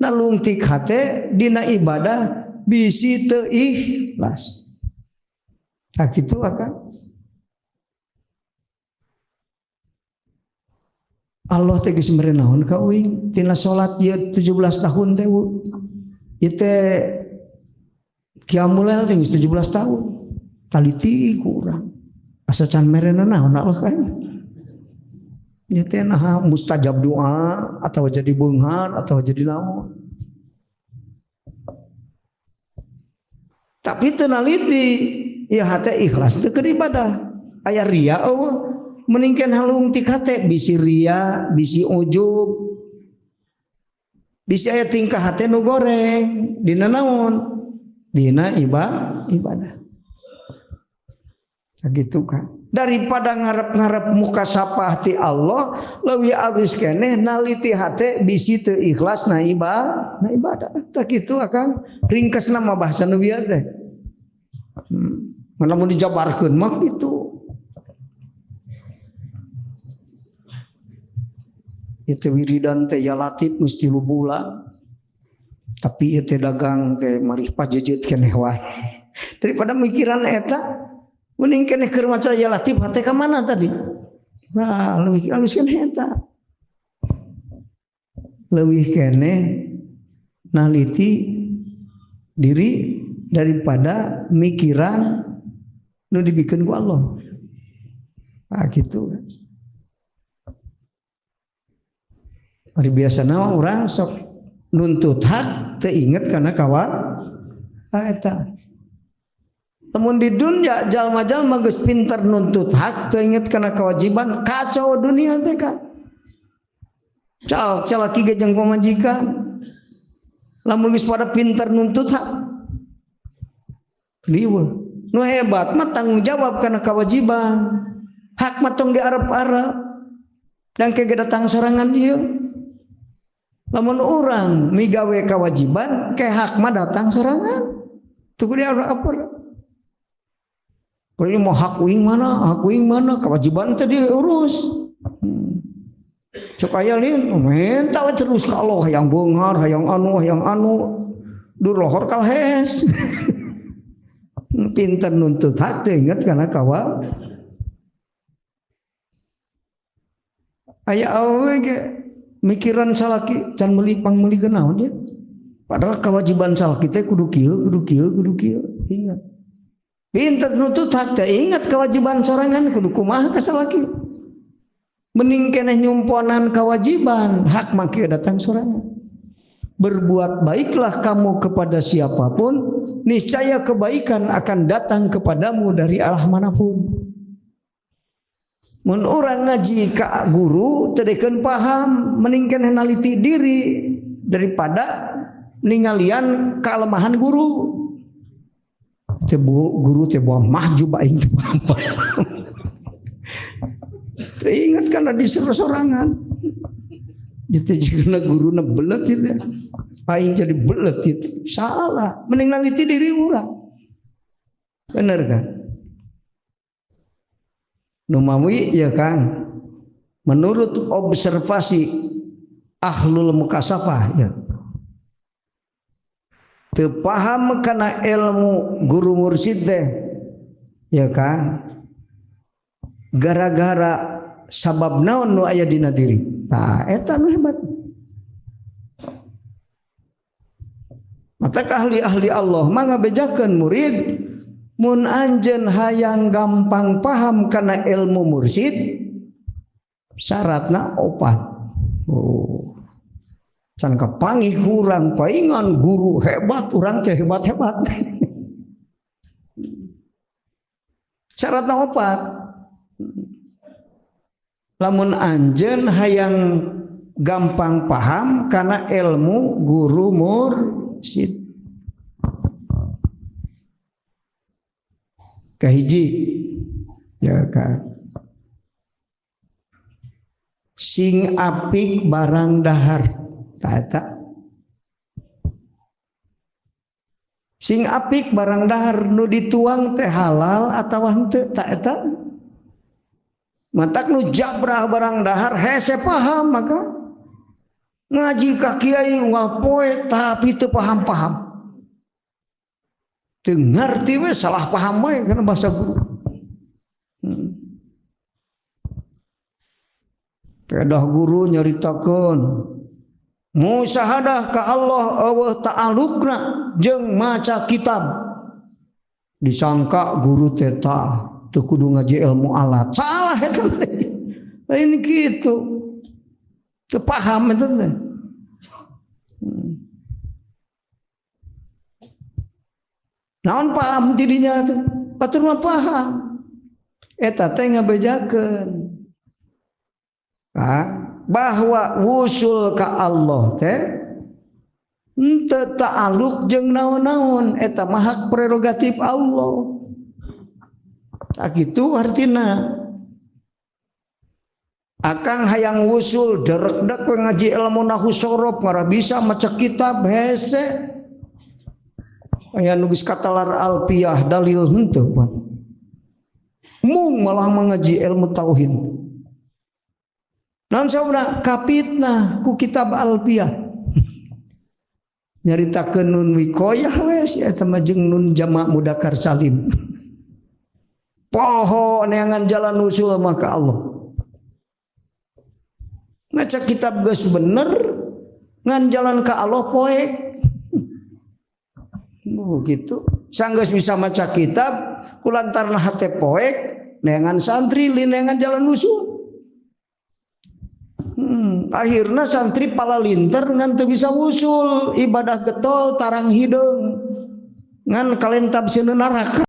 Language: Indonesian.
nalungtik hate dina ibadah bisi teu ikhlas. Tah kitu akang. Allah teh geus mere naon ka uing tina salat ieu 17 tahun teh ieu teh qiyamul lail teh 17 tahun. Taliti kurang. Asa can mere naon Allah kan. Ieu teh nah mustajab doa atau jadi beunghar atau jadi naon. Tapi teu naliti ieu hate ikhlas teu keur ibadah. Aya ria eueuh. Meningkan halung ti hate bisi ria, bisi ujub, bisi aya tingkah hate nu goreng, dina naon? Dina ibadah. Gitu kan. Daripada ngarep-ngarep muka sapah ti Allah, leuwih alus keneh naliti hate bisi teu ikhlas na ibadah. Tah kitu akang ringkesna mah bahasa nu bieu teh. Mun dijabarkeun mah kitu. Itu wiridan teh ya latif mesti lubula. Tapi itu dagang teh mari pajejeut keneh wae. Daripada mikiran eta mending keneh keur maca ya latif hate ka mana tadi? Nah, leuwih alus keneh eta. Leuwih keneh naliti diri daripada mikiran nu dibikeun ku Allah. Ah gitu kan. Hari biasana orang sok nuntut hak teu inget kana kawa eta. Lamun di dunya jalma-jalma geus pinter nuntut hak teu inget kana kewajiban, kacau dunia teh kan. Calaki ge jeung pamajikan. Lamun geus pada pinter nuntut hak. Liweuh. Nu hebat mah tanggung jawab kana kewajiban. Hak mah tong diarep-arep. Dan kege datang sorangan ieu. Lamun orang migawe kewajiban ke hak mah datang sorangan tuh dia apa kalau mau hak uing mana kewajiban tadi urus cok aya lin minta terus ka Allah hayang beunghar hayang anu durohor kalhes pinter nuntut hak teh inget kana kawa aya awe ge mikiran salaki can meuli pangmeulikeun naon ya padahal kewajiban salaki teh kudu kieu ingat pinter nuntut hak teh ingat kewajiban sorangan kudu kumaha ka salaki mending keneh nyumponan kewajiban hak mah kieu datang sorangan berbuat baiklah kamu kepada siapapun niscaya kebaikan akan datang kepadamu dari arah manapun. Mun urang ngaji ka guru teu paham mending keneh naliti diri daripada ningalian kelemahan guru. Guru teh bawa maju aing teh apa. Teu ingat kana disuruh sorangan. Itu jigana guruna belet itu. Aing jadi belet itu. Salah, mending naliti diri urang. Bener kan? Numawi ya Kang menurut observasi ahlul mukasafah ya teu paham kana ilmu guru mursyid teh ya Kang gara-gara sabab naon nu aya dina diri tah eta nu hebat mata ahli-ahli Allah mangga bejakeun murid mun anjeun hayang gampang paham kana ilmu mursyid syaratna 4. Can kapanggih urang paingan guru hebat urang teh hebat-hebat. Syaratna 4. Lamun anjeun hayang gampang paham kana ilmu guru mursyid kahiji ya kan sing apik barang dahar eta sing apik barang dahar nu dituang teh halal atawa henteu ta eta matak nu jabrah barang dahar hese paham maka ngaji ka kiai wapoe tapi teu paham-paham. Teu ngarti we salah paham we kana bahasa guru. Pedah guru nyaritakeun musyahadah ka Allah eueuh ta'alluqna jeung maca kitab. Disangka guru teh teu kudu ngaji ilmu alat. Salah eta teh. Lain kitu. Teu paham eta teh. Naon paham tidinya teh? Batur mah paham. Eta teh ngabejakeun. Bahwa wusul ka Allah teh teu ta'alluq jeung naon-naon, eta mah hak prerogatif Allah. Tak kitu artina. Akang hayang wusul derek-dek ngaji ilmu nahwu sorof ngara bisa maca kitab hese. Aya nu geus katalar alfiyah dalil henteu pan. Mung malah mengaji ilmu tauhid. Naon sababna kapitna ku kitab alfiyah. Nyaritakeun nun wikoyah we si eta mah jeung nun jamak mudzakkar salim. Poho neangan jalan usul mah ka Allah. Maca kitab geus bener ngan jalan ka Allah poek. Gitu. Sanggeus bisa maca kitab kulantaran hate poek neangan santri neangan jalan usul. Akhirna santri pala linter ngan teu bisa usul, ibadah getol tarang hideung ngan kalentab sieun neraka.